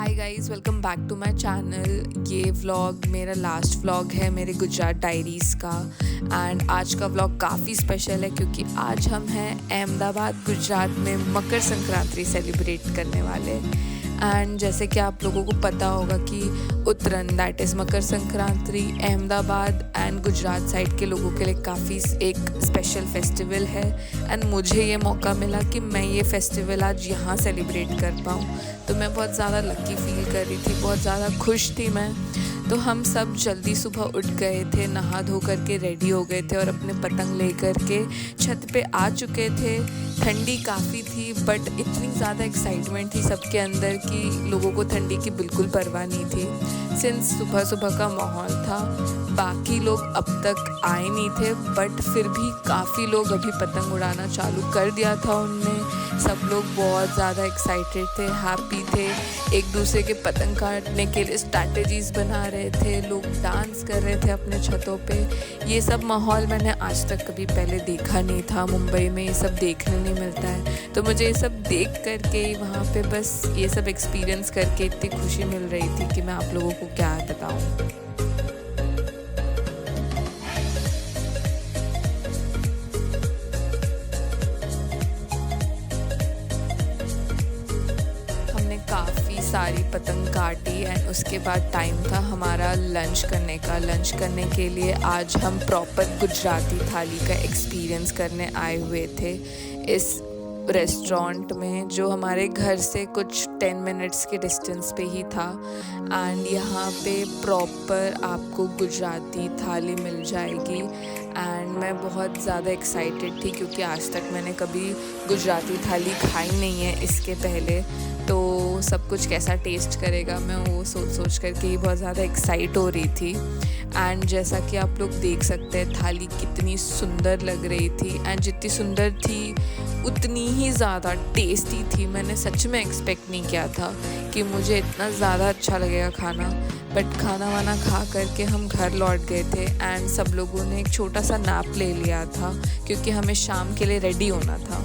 Hi guys, welcome back to my channel. ये vlog मेरा last vlog है मेरे गुजरात डायरीज़ का। एंड आज का व्लॉग काफ़ी स्पेशल है क्योंकि आज हम हैं अहमदाबाद गुजरात में मकर संक्रांति सेलिब्रेट करने वाले। एंड जैसे कि आप लोगों को पता होगा कि Uttarayan that is Makar Sankranti Ahmedabad and Gujarat side के लोगों के लिए काफ़ी एक स्पेशल फेस्टिवल है। एंड मुझे ये मौका मिला कि मैं ये फेस्टिवल आज यहाँ सेलिब्रेट कर पाऊँ, तो मैं बहुत ज़्यादा लकी फील कर रही थी, बहुत ज़्यादा खुश थी मैं। तो हम सब जल्दी सुबह उठ गए थे, नहा धो करके रेडी हो गए थे और अपने पतंग लेकर के छत पे आ चुके थे। ठंडी काफ़ी थी बट इतनी ज़्यादा एक्साइटमेंट थी सबके अंदर कि लोगों को ठंडी की बिल्कुल परवाह नहीं थी। सिंस सुबह सुबह का माहौल था, बाकी लोग अब तक आए नहीं थे बट फिर भी काफ़ी लोग अभी पतंग उड़ाना चालू कर दिया था उनने। सब लोग बहुत ज़्यादा एक्साइटेड थे, हैप्पी थे, एक दूसरे के पतंग काटने के लिए स्ट्रैटेजीज़ बना रहे थे, लोग डांस कर रहे थे अपने छतों पे। ये सब माहौल मैंने आज तक कभी पहले देखा नहीं था। मुंबई में ये सब देखने नहीं मिलता है, तो मुझे ये सब देख करके वहाँ पे बस ये सब एक्सपीरियंस करके इतनी खुशी मिल रही थी कि मैं आप लोगों को क्या बताऊँ। काफ़ी सारी पतंग काटी एंड उसके बाद टाइम था हमारा लंच करने का। लंच करने के लिए आज हम प्रॉपर गुजराती थाली का एक्सपीरियंस करने आए हुए थे इस रेस्टोरेंट में, जो हमारे घर से कुछ 10 मिनट्स के डिस्टेंस पे ही था। एंड यहाँ पे प्रॉपर आपको गुजराती थाली मिल जाएगी। एंड मैं बहुत ज़्यादा एक्साइटेड थी क्योंकि आज तक मैंने कभी गुजराती थाली खाई नहीं है इसके पहले, तो सब कुछ कैसा टेस्ट करेगा मैं वो सोच करके ही बहुत ज़्यादा एक्साइट हो रही थी। एंड जैसा कि आप लोग देख सकते हैं थाली कितनी सुंदर लग रही थी एंड जितनी सुंदर थी उतनी ही ज़्यादा टेस्टी थी। मैंने सच में एक्सपेक्ट नहीं किया था कि मुझे इतना ज़्यादा अच्छा लगेगा खाना। बट खाना वाना खा करके हम घर लौट गए थे एंड सब लोगों ने एक छोटा सा नैप ले लिया था क्योंकि हमें शाम के लिए रेडी होना था।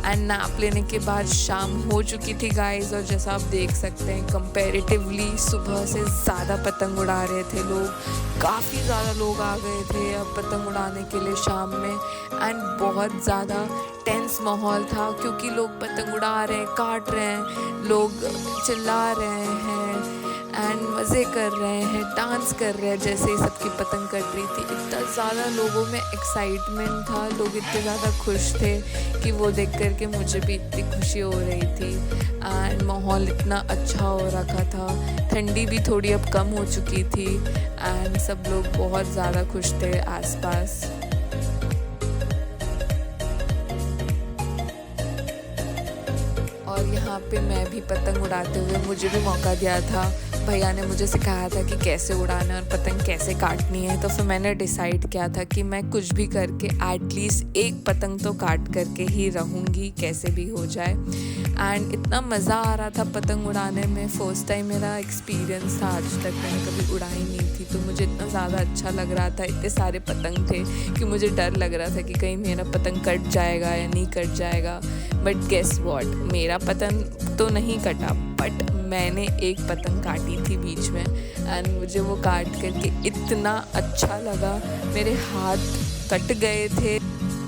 एंड नैप लेने के बाद शाम हो चुकी थी गाइस, और जैसा आप देख सकते हैं कंपैरेटिवली सुबह से ज़्यादा पतंग उड़ा रहे थे लोग। काफ़ी ज़्यादा लोग आ गए थे अब पतंग उड़ाने के लिए शाम में। एंड बहुत ज़्यादा टेंस माहौल था क्योंकि लोग पतंग उड़ा रहे हैं, काट रहे हैं, लोग चिल्ला रहे हैं एंड मज़े कर रहे हैं, डांस कर रहे हैं जैसे ही सबकी पतंग कट रही थी। इतना ज़्यादा लोगों में एक्साइटमेंट था, लोग इतने ज़्यादा खुश थे कि वो देख कर के मुझे भी इतनी खुशी हो रही थी। एंड माहौल इतना अच्छा हो रखा था, ठंडी भी थोड़ी अब कम हो चुकी थी एंड सब लोग बहुत ज़्यादा खुश थे आसपास। और यहाँ पे मैं भी पतंग उड़ाते हुए मुझे भी मौका दिया था। भैया ने मुझे सिखाया था कि कैसे उड़ाना है और पतंग कैसे काटनी है, तो फिर मैंने डिसाइड किया था कि मैं कुछ भी करके एटलीस्ट एक पतंग तो काट करके ही रहूँगी, कैसे भी हो जाए। एंड इतना मज़ा आ रहा था पतंग उड़ाने में, फ़र्स्ट टाइम मेरा एक्सपीरियंस था, आज तक मैंने कभी उड़ाई नहीं थी, तो मुझे इतना ज़्यादा अच्छा लग रहा था। इतने सारे पतंग थे कि मुझे डर लग रहा था कि कहीं मेरा पतंग कट जाएगा या नहीं कट जाएगा। बट गेस व्हाट, मेरा पतंग तो नहीं कटा बट मैंने एक पतंग काटी थी बीच में एंड मुझे वो काट करके इतना अच्छा लगा। मेरे हाथ कट गए थे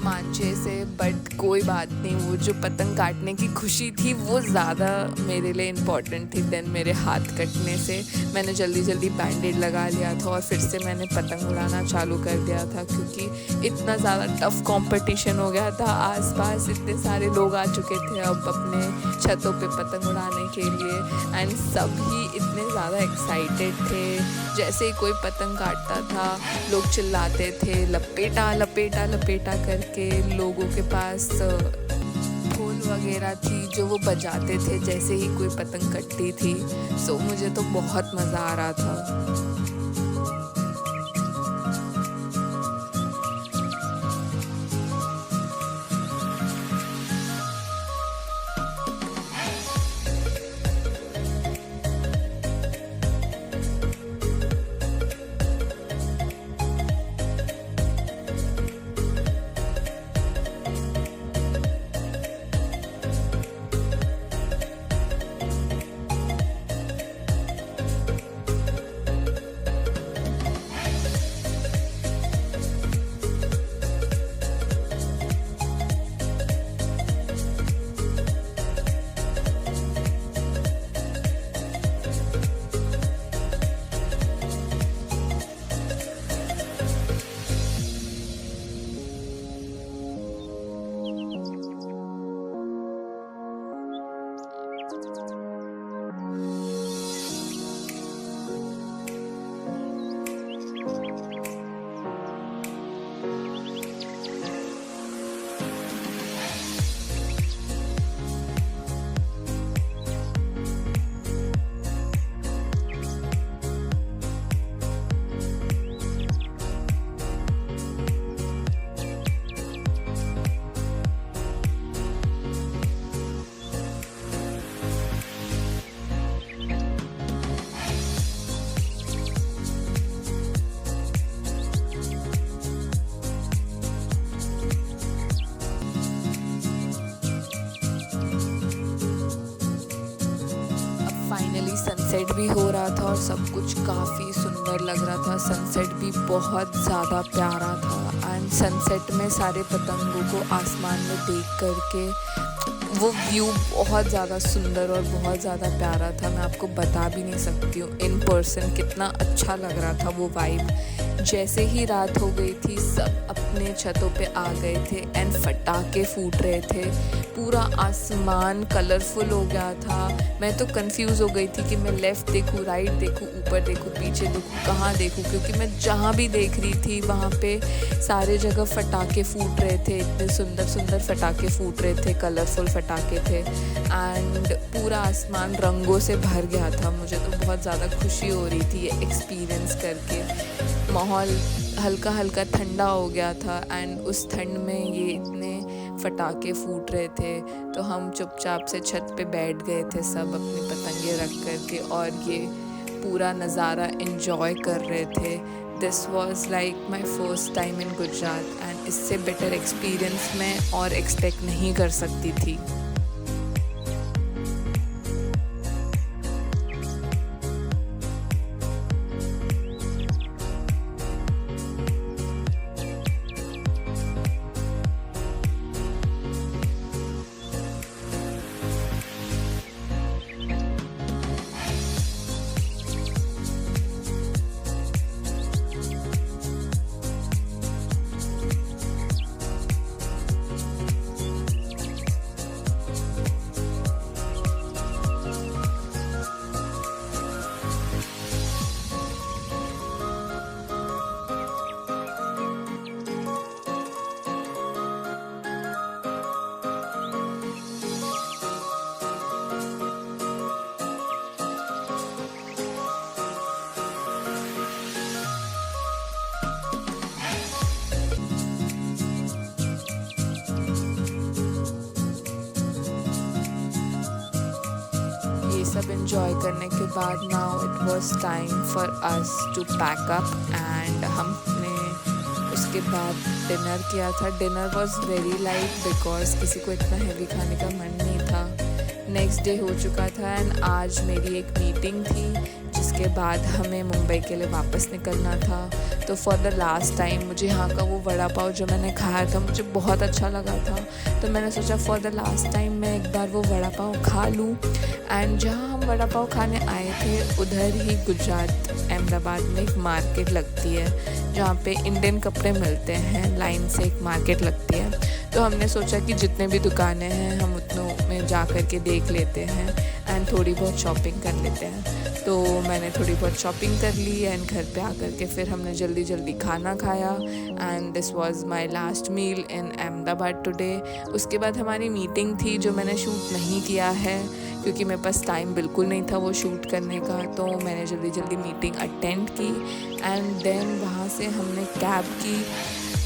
मांझे से बट कोई बात नहीं, वो जो पतंग काटने की खुशी थी वो ज़्यादा मेरे लिए इम्पॉर्टेंट थी देन मेरे हाथ कटने से। मैंने जल्दी जल्दी बैंडेड लगा लिया था और फिर से मैंने पतंग उड़ाना चालू कर दिया था क्योंकि इतना ज़्यादा टफ कंपटीशन हो गया था। आसपास इतने सारे लोग आ चुके थे अब अपने छतों पे पतंग उड़ाने के लिए एंड सब ही इतने ज़्यादा एक्साइटेड थे। जैसे ही कोई पतंग काटता था लोग चिल्लाते थे लपेटा लपेटा लपेटा करके। लोगों के पास ढोल वगैरह थी जो वो बजाते थे जैसे ही कोई पतंग कटती थी। सो मुझे तो बहुत मज़ा आ रहा था। फाइनली सनसेट भी हो रहा था और सब कुछ काफ़ी सुंदर लग रहा था। सनसेट भी बहुत ज़्यादा प्यारा था एंड सनसेट में सारे पतंगों को आसमान में देख करके वो व्यू बहुत ज़्यादा सुंदर और बहुत ज़्यादा प्यारा था। मैं आपको बता भी नहीं सकती हूँ इन पर्सन कितना अच्छा लग रहा था वो वाइब। जैसे ही रात हो गई थी सब अपने छतों पे आ गए थे एंड फटाके फूट रहे थे। पूरा आसमान कलरफुल हो गया था। मैं तो कंफ्यूज हो गई थी कि मैं लेफ़्ट देखूँ, राइट देखूँ, ऊपर देखूँ, पीछे देखूँ, कहाँ देखूँ, क्योंकि मैं जहाँ भी देख रही थी वहाँ पे सारे जगह फटाके फूट रहे थे। इतने सुंदर सुंदर फटाके फूट रहे थे, कलरफुल फटाके थे एंड पूरा आसमान रंगों से भर गया था। मुझे तो बहुत ज़्यादा खुशी हो रही थी ये एक्सपीरियंस करके। माहौल हल्का हल्का ठंडा हो गया था एंड उस ठंड में ये इतने फटाके फूट रहे थे तो हम चुपचाप से छत पे बैठ गए थे सब अपनी पतंगे रख करके और ये पूरा नज़ारा एंजॉय कर रहे थे। This was like my first time in Gujarat and इससे बेटर एक्सपीरियंस मैं और एक्सपेक्ट नहीं कर सकती थी। ये सब एंजॉय करने के बाद now it was time for us to pack up and हमने उसके बाद डिनर किया था। Dinner was very light because किसी को इतना हैवी खाने का मन नहीं था। नेक्स्ट डे हो चुका था एंड आज मेरी एक मीटिंग थी जिसके बाद हमें मुंबई के लिए वापस निकलना था। तो फॉर द लास्ट टाइम मुझे यहाँ का वो वड़ा पाव जो मैंने खाया था मुझे बहुत अच्छा लगा था। तो मैंने सोचा फॉर द लास्ट टाइम मैं एक बार वो वड़ा पाव खा लूँ एंड जहाँ हम वड़ा पाव खाने आए थे उधर ही गुजरात अहमदाबाद में एक मार्केट लगती है जहाँ पे इंडियन कपड़े मिलते हैं। लाइन से एक मार्केट लगती है तो हमने सोचा कि जितने भी दुकानें हैं हम उतनों में जा कर के देख लेते हैं एंड थोड़ी बहुत शॉपिंग कर लेते हैं। तो मैंने थोड़ी बहुत शॉपिंग कर ली एंड घर पे आकर के फिर हमने जल्दी जल्दी खाना खाया and this was my last meal in Ahmedabad today. उसके बाद हमारी मीटिंग थी जो मैंने शूट नहीं किया है क्योंकि मेरे पास टाइम बिल्कुल नहीं था वो शूट करने का। तो मैंने जल्दी जल्दी मीटिंग अटेंड की एंड देन वहाँ से हमने कैब की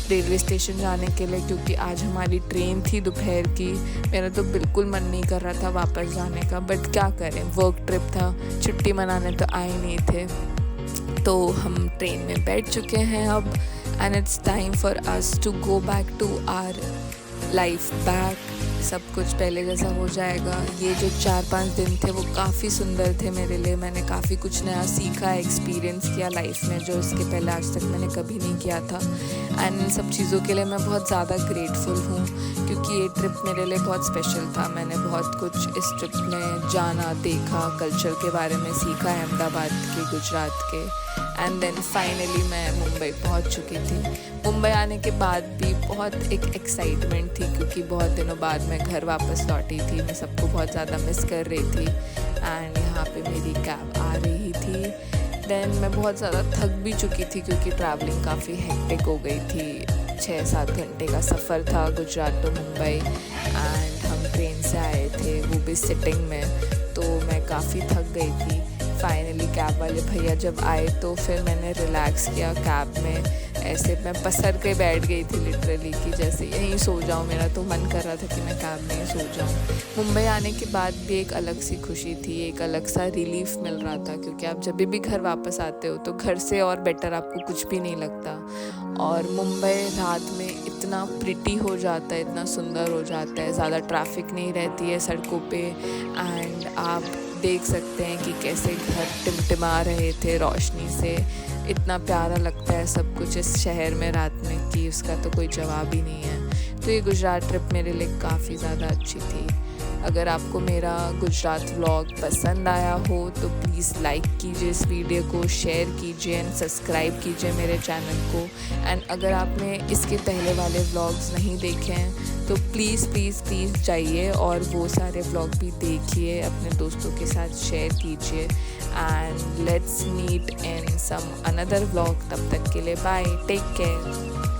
रेलवे स्टेशन जाने के लिए क्योंकि आज हमारी ट्रेन थी दोपहर की। मेरा तो बिल्कुल मन नहीं कर रहा था वापस जाने का बट क्या करें, वर्क ट्रिप था, छुट्टी मनाने तो आए नहीं थे। तो हम ट्रेन में बैठ चुके हैं अब and it's time for us to go back to our life back. सब कुछ पहले जैसा हो जाएगा। ये जो 4-5 दिन थे वो काफ़ी सुंदर थे मेरे लिए। मैंने काफ़ी कुछ नया सीखा, एक्सपीरियंस किया लाइफ में जो इसके पहले आज तक मैंने कभी नहीं किया था एंड इन सब चीज़ों के लिए मैं बहुत ज़्यादा ग्रेटफुल हूँ क्योंकि ये ट्रिप मेरे लिए बहुत स्पेशल था। मैंने बहुत कुछ इस ट्रिप में जाना, देखा, कल्चर के बारे में सीखा अहमदाबाद के, गुजरात के एंड देन फाइनली मैं मुंबई पहुंच चुकी थी। मुंबई आने के बाद भी बहुत एक एक्साइटमेंट थी क्योंकि बहुत दिनों बाद मैं घर वापस लौटी थी। मैं सबको बहुत ज़्यादा मिस कर रही थी एंड यहाँ पे मेरी कैब आ रही थी। देन मैं बहुत ज़्यादा थक भी चुकी थी क्योंकि ट्रैवलिंग काफ़ी हेक्टिक हो गई थी। 6-7 घंटे का सफ़र था गुजरात टू मुंबई एंड हम ट्रेन से आए थे वो भी सिटिंग में, तो मैं काफ़ी थक गई थी। फाइनली कैब वाले भैया जब आए तो फिर मैंने रिलैक्स किया कैब में। ऐसे मैं पसर के बैठ गई थी लिटरली कि जैसे यहीं सो जाऊँ। मेरा तो मन कर रहा था कि मैं कैब में ही सो जाऊँ। मुंबई आने के बाद भी एक अलग सी खुशी थी, एक अलग सा रिलीफ मिल रहा था क्योंकि आप जब भी घर वापस आते हो तो घर से और बेटर आपको कुछ भी नहीं लगता। और मुंबई रात में इतना प्रिटी हो जाता है, इतना सुंदर हो जाता है, ज़्यादा ट्रैफिक नहीं रहती है सड़कों पे। एंड आप देख सकते हैं कि कैसे घर टिमटिमा रहे थे रोशनी से। इतना प्यारा लगता है सब कुछ इस शहर में रात में कि उसका तो कोई जवाब ही नहीं है। तो ये गुजरात ट्रिप मेरे लिए काफ़ी ज़्यादा अच्छी थी। अगर आपको मेरा गुजरात व्लॉग पसंद आया हो तो प्लीज़ लाइक कीजिए इस वीडियो को, शेयर कीजिए एंड सब्सक्राइब कीजिए मेरे चैनल को। एंड अगर आपने इसके पहले वाले व्लॉग्स नहीं देखे हैं तो प्लीज़ प्लीज़ प्लीज़ जाइए और वो सारे व्लॉग भी देखिए, अपने दोस्तों के साथ शेयर कीजिए। And let's meet in some another vlog. तब तक के लिए बाय, टेक केयर।